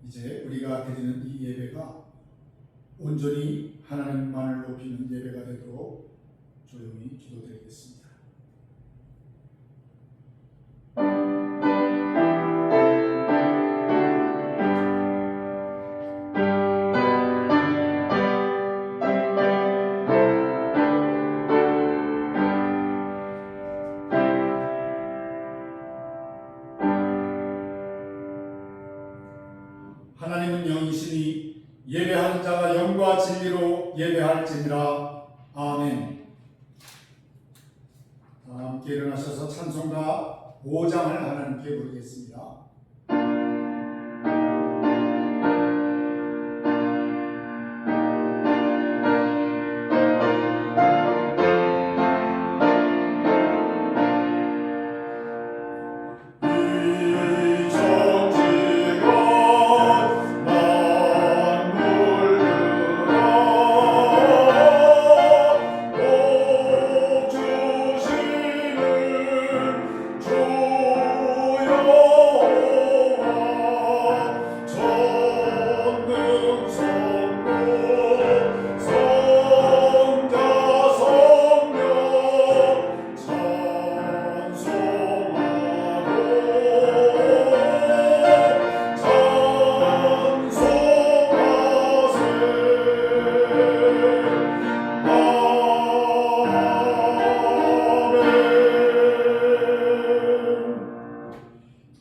이제 우리가 드리는 이 예배가 온전히 하나님만을 높이는 예배가 되도록 조용히 기도드리겠습니다. 하나님은 영이시니 예배하는 자가 영과 진리로 예배할지니라. 아멘. 함께 일어나셔서 찬송가 5장을 하나님께 부르겠습니다.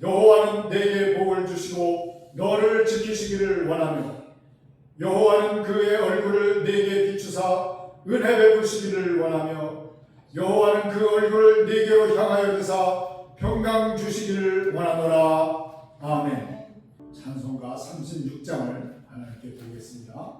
여호와는 내게 복을 주시고 너를 지키시기를 원하며 여호와는 그의 얼굴을 내게 비추사 은혜 베푸시기를 원하며 여호와는 그 얼굴을 내게로 향하여 드사 평강 주시기를 원하노라. 아멘. 찬송가 36장을 하나님께 드리겠습니다.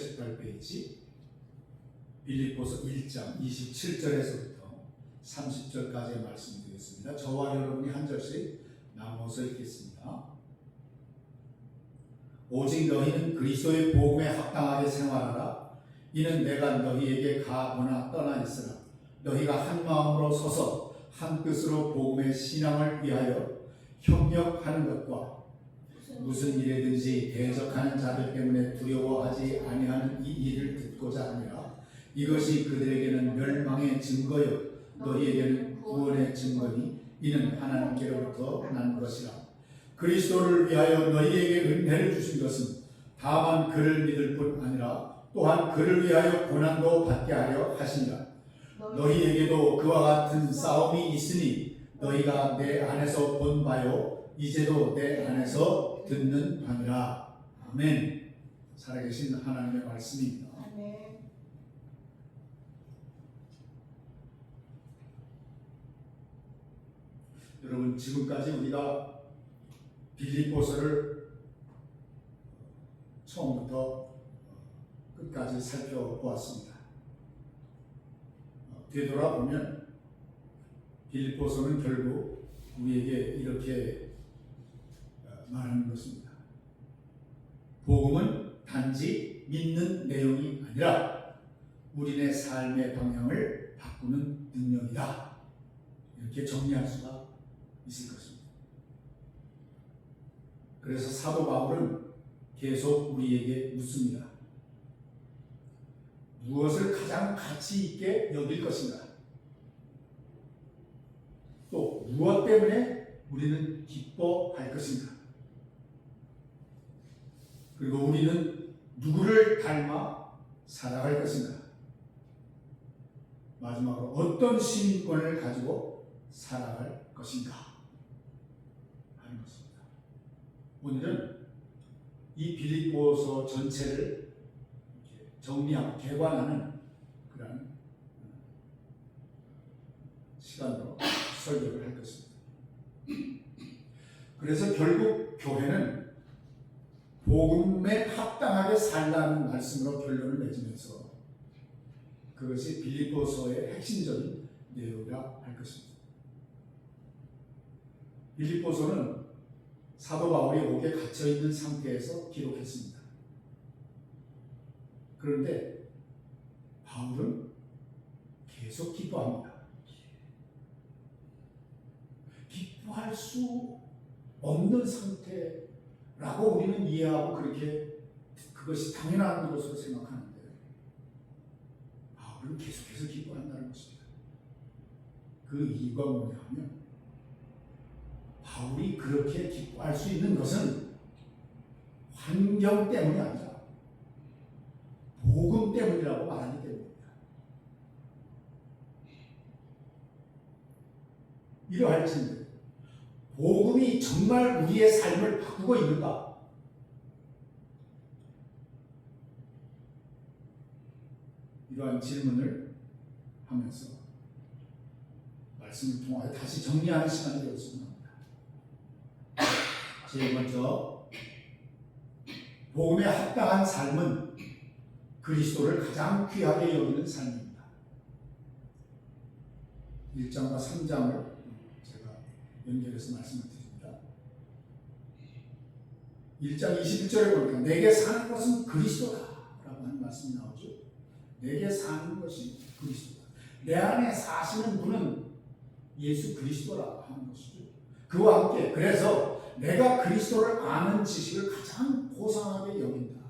18페이지 빌립보서 1장 27절에서부터 30절까지의 말씀이 되겠습니다. 저와 여러분이 한 절씩 나눠서 읽겠습니다. 오직 너희는 그리스도의 복음에 합당하게 생활하라. 이는 내가 너희에게 가거나 떠나 있으나 너희가 한 마음으로 서서 한 뜻으로 복음의 신앙을 위하여 협력하는 것과 무슨 일에든지 대적하는 자들 때문에 두려워하지 아니하는 이 일을 듣고자 하니라. 이것이 그들에게는 멸망의 증거요 너희에게는 구원의 증거니 이는 하나님께로부터 난 것이라. 그리스도를 위하여 너희에게 은혜를 주신 것은 다만 그를 믿을 뿐 아니라 또한 그를 위하여 고난도 받게 하려 하시니라. 너희에게도 그와 같은 싸움이 있으니 너희가 내 안에서 본 바요 이제도 내 안에서 듣는 바니라. 아멘. 살아계신 하나님의 말씀입니다. 아멘. 여러분, 지금까지 우리가 빌립보서를 처음부터 끝까지 살펴보았습니다. 되돌아보면 빌립보서는 결국 우리에게 이렇게 말하는 것입니다. 복음은 단지 믿는 내용이 아니라 우리네 삶의 방향을 바꾸는 능력이다. 이렇게 정리할 수가 있을 것입니다. 그래서 사도 바울은 계속 우리에게 묻습니다. 무엇을 가장 가치 있게 여길 것인가? 또 무엇 때문에 우리는 기뻐할 것인가? 그리고 우리는 누구를 닮아 살아갈 것인가? 마지막으로 어떤 시민권을 가지고 살아갈 것인가? 하는 것입니다. 오늘은 이 빌립보서 전체를 정리하고 개관하는 그런 시간으로 설교를 할 것입니다. 그래서 결국 교회는 복음에 합당하게 살라는 말씀으로 결론을 맺으면서 그것이 빌립보서의 핵심적인 내용이라 할 것입니다. 빌립보서는 사도 바울이 옥에 갇혀 있는 상태에서 기록했습니다. 그런데 바울은 계속 기뻐합니다. 기뻐할 수 없는 상태라고 우리는 이해하고 그렇게 그것이 당연한 것으로 생각하는데 바울은 계속해서 기뻐한다는 것입니다. 그 이유가 뭐냐면 바울이 그렇게 기뻐할 수 있는 것은 환경 때문이 아니라 복음 때문이라고 말하기 때문입니다. 이러할진데 복음이 정말 우리의 삶을 바꾸고 있는가? 이러한 질문을 하면서 말씀을 통하여 다시 정리하는 시간이 되었습니다. 제일 먼저 복음에 합당한 삶은 그리스도를 가장 귀하게 여기는 삶입니다. 1장과 3장을 제가 연결해서 말씀을 드립니다. 1장 21절에 보니까 내게 사는 것은 그리스도다 라고 하는 말씀이 나오죠. 내게 사는 것이 그리스도다. 내 안에 사시는 분은 예수 그리스도라고 하는 것이죠. 그와 함께 그래서 내가 그리스도를 아는 지식을 가장 고상하게 여긴다.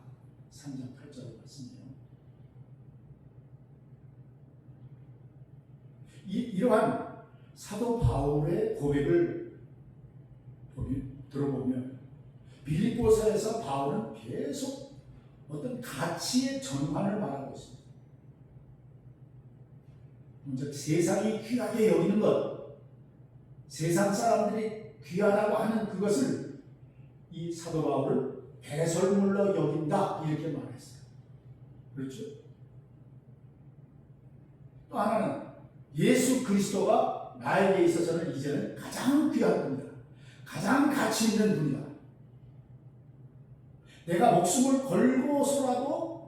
3장 8절의 말씀이에요. 이러한 사도 바울의 고백을 들어보면 빌립보서에서 바울은 계속 어떤 가치의 전환을 말하고 있습니다. 먼저 세상이 귀하게 여기는 것, 세상 사람들이 귀하다고 하는 그것을 이 사도 바울은 배설물로 여긴다 이렇게 말했어요. 그렇죠? 또 하나는 예수 그리스도가 나에게 있어서는 이제는 가장 귀한 분이다. 가장 가치 있는 분이다. 내가 목숨을 걸고서라도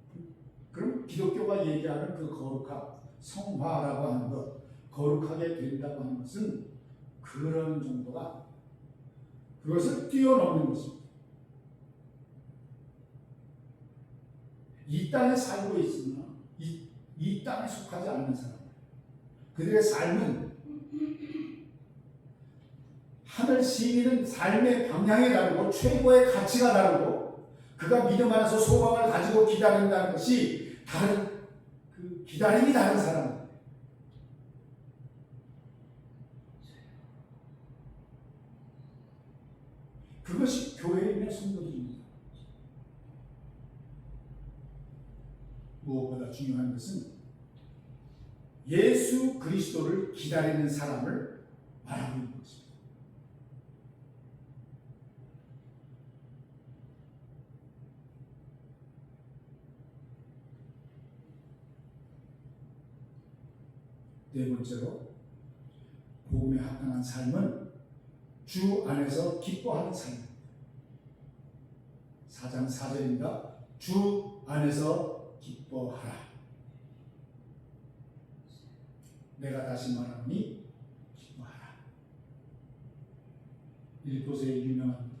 기독교가 얘기하는 그 거룩함, 성화라고 하는 것, 거룩하게 된다고 하는 것은 그런 정도가 그것을 뛰어넘는 것입니다. 이 땅에 살고 있으나 이 땅에 속하지 않는 사람, 그들의 삶은 하늘 시인은 삶의 방향이 다르고 최고의 가치가 다르고 그가 믿음 안에서 소망을 가지고 기다린다는 것이 다른 그 기다림이 다른 사람입니다. 그것이 교회에 있는 성도들입니다. 무엇보다 중요한 것은 예수 그리스도를 기다리는 사람을 말하고 있는 것입니다. 네 번째로 복음에 합당한 삶은 주 안에서 기뻐하는 삶입니다. 4장 4절입니다. 주 안에서 기뻐하라. 내가 다시 말하노니 기뻐하라. 빌립보서의 유명한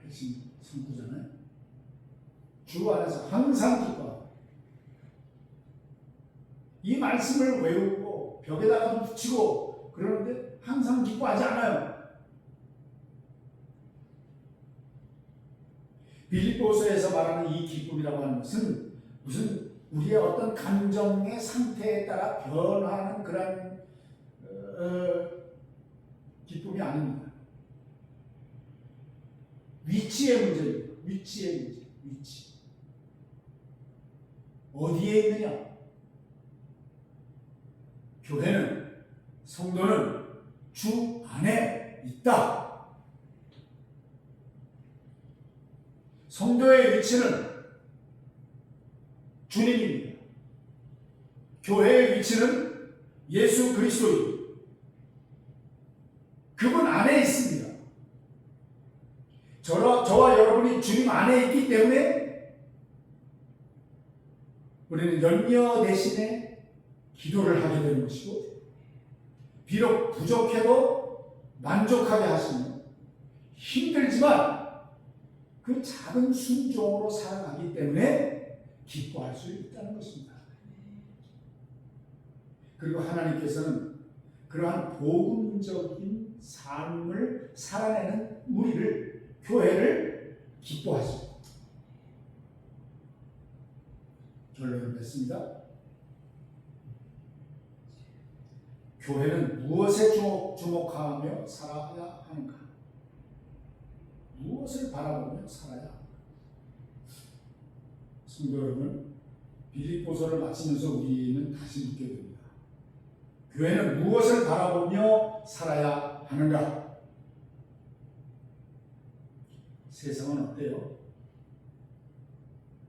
핵심 선구잖아요. 주 안에서 항상 기뻐하라. 이 말씀을 외우고 벽에다가 붙이고 그러는데 항상 기뻐하지 않아요. 빌립보서에서 말하는 이 기쁨이라고 하는 것은 무슨 우리의 어떤 감정의 상태에 따라 변화하는 그런 기쁨이 아닙니다. 위치의 문제입니다. 위치의 문제. 위치. 어디에 있느냐? 교회는, 성도는 주 안에 있다. 성도의 위치는 주님입니다. 교회의 위치는 예수 그리스도입니다. 그분 안에 있습니다. 저와 여러분이 주님 안에 있기 때문에 우리는 연녀 대신에 기도를 하게 되는 것이고, 비록 부족해도 만족하게 하시며 힘들지만 그 작은 순종으로 살아가기 때문에 기뻐할 수 있다는 것입니다. 그리고 하나님께서는 그러한 복음적인 삶을 살아내는 우리를, 교회를 기뻐하십니다. 결론을 냈습니다. 교회는 무엇에 주목하며 살아야 하는가? 무엇을 바라보며 살아야 하는가? 성도 여러분, 빌립보서를 마치면서 우리는 다시 묻게 됩니다. 교회는 무엇을 바라보며 살아야 하는가? 세상은 어때요?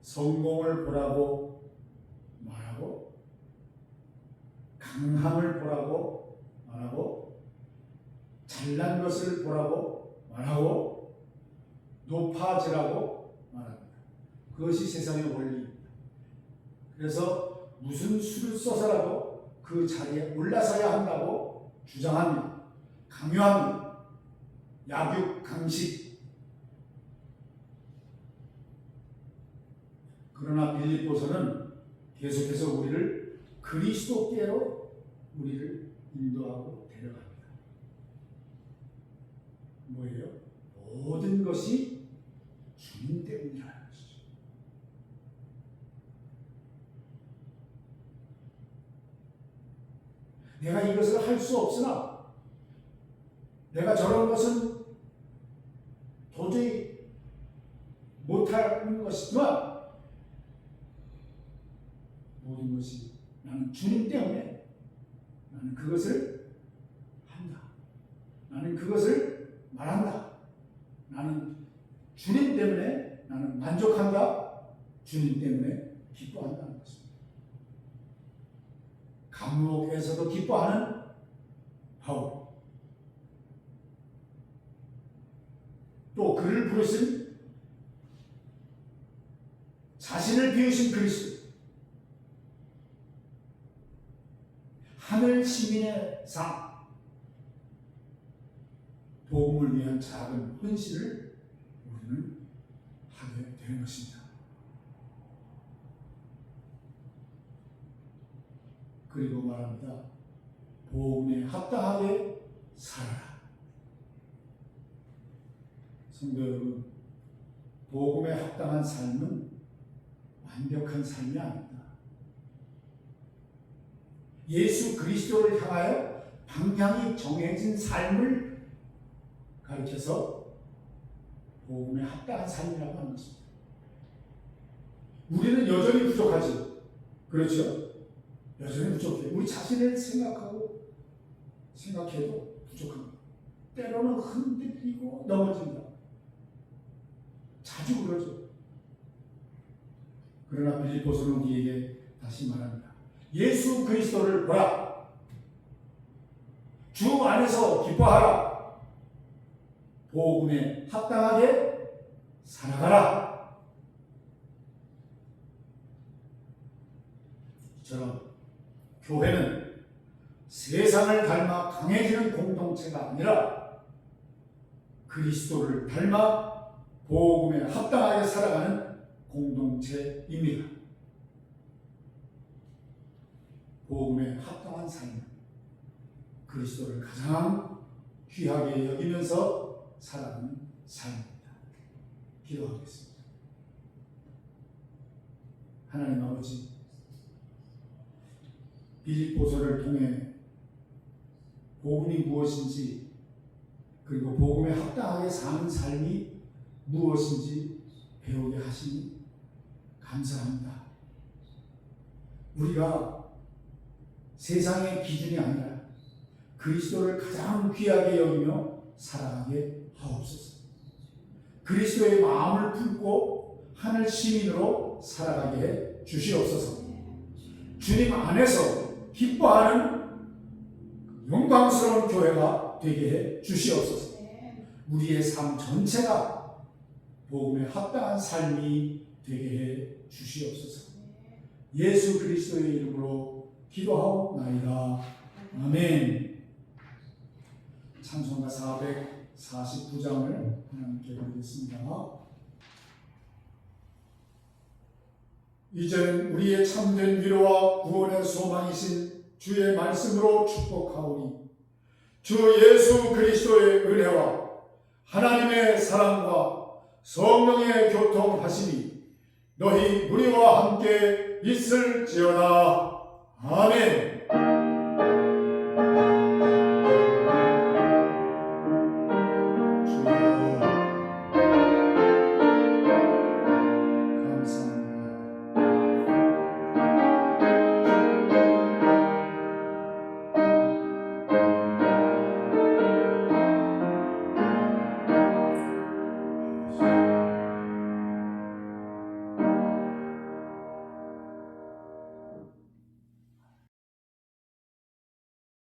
성공을 보라고 말하고, 강함을 보라고 말하고, 잘난 것을 보라고 말하고, 높아지라고 말합니다. 그것이 세상의 원리입니다. 그래서 무슨 수를 써서라도 그 자리에 올라서야 한다고 주장합니다. 강요합니다. 약육, 강식. 그러나 빌립보서는 계속해서 우리를 그리스도께로 우리를 인도하고 데려갑니다. 뭐예요? 모든 것이 주님 때문이라는 것이죠. 내가 이것을 할 수 없으나, 내가 저런 것은 도저히 못하는 것이지만, 모든 것이 나는 주님 때문에 나는 그것을 한다. 나는 그것을 말한다. 나는 주님 때문에 나는 만족한다. 주님 때문에 기뻐한다는 것입니다. 감옥에서도 기뻐하는 바울, 또 그를 부르신 자신을 비우신 그리스도, 하늘 시민의 상, 복음을 위한 작은 헌신을 우리는 하게 되는 것입니다. 그리고 말합니다. 복음에 합당하게 살아라. 성도 여러분, 복음에 합당한 삶은 완벽한 삶이 아닙니다. 예수 그리스도를 향하여 방향이 정해진 삶을 가르쳐서 복음에 합당한 삶이라고 하는 것입니다. 우리는 여전히 부족하지. 그렇죠? 여전히 부족해. 우리 자신을 생각해도 부족합니다. 때로는 흔들리고 넘어진다. 자주 그러죠. 그러나 빌립보서는 우리에게 다시 말합니다. 예수 그리스도를 보라. 주 안에서 기뻐하라. 복음에 합당하게 살아가라. 이처럼 교회는 세상을 닮아 강해지는 공동체가 아니라 그리스도를 닮아 복음에 합당하게 살아가는 공동체입니다. 복음에 합당한 삶, 그리스도를 가장 귀하게 여기면서 살아가는 삶입니다. 기도하겠습니다. 하나님 아버지, 빌립보서를 통해 복음이 무엇인지, 그리고 복음에 합당하게 사는 삶이 무엇인지 배우게 하시니 감사합니다. 우리가 세상의 기준이 아니라 그리스도를 가장 귀하게 여기며 살아가게 하옵소서. 그리스도의 마음을 품고 하늘 시민으로 살아가게 해 주시옵소서. 주님 안에서 기뻐하는 영광스러운 교회가 되게 해 주시옵소서. 우리의 삶 전체가 복음에 합당한 삶이 되게 해 주시옵소서. 예수 그리스도의 이름으로 기도하옵나이다. 아멘. 찬송가 449장을 하나님께 드리겠습니다. 이제는 우리의 참된 위로와 구원의 소망이신 주의 말씀으로 축복하오니 주 예수 그리스도의 은혜와 하나님의 사랑과 성령의 교통하심이 너희 우리와 함께 있을지어다. 아멘.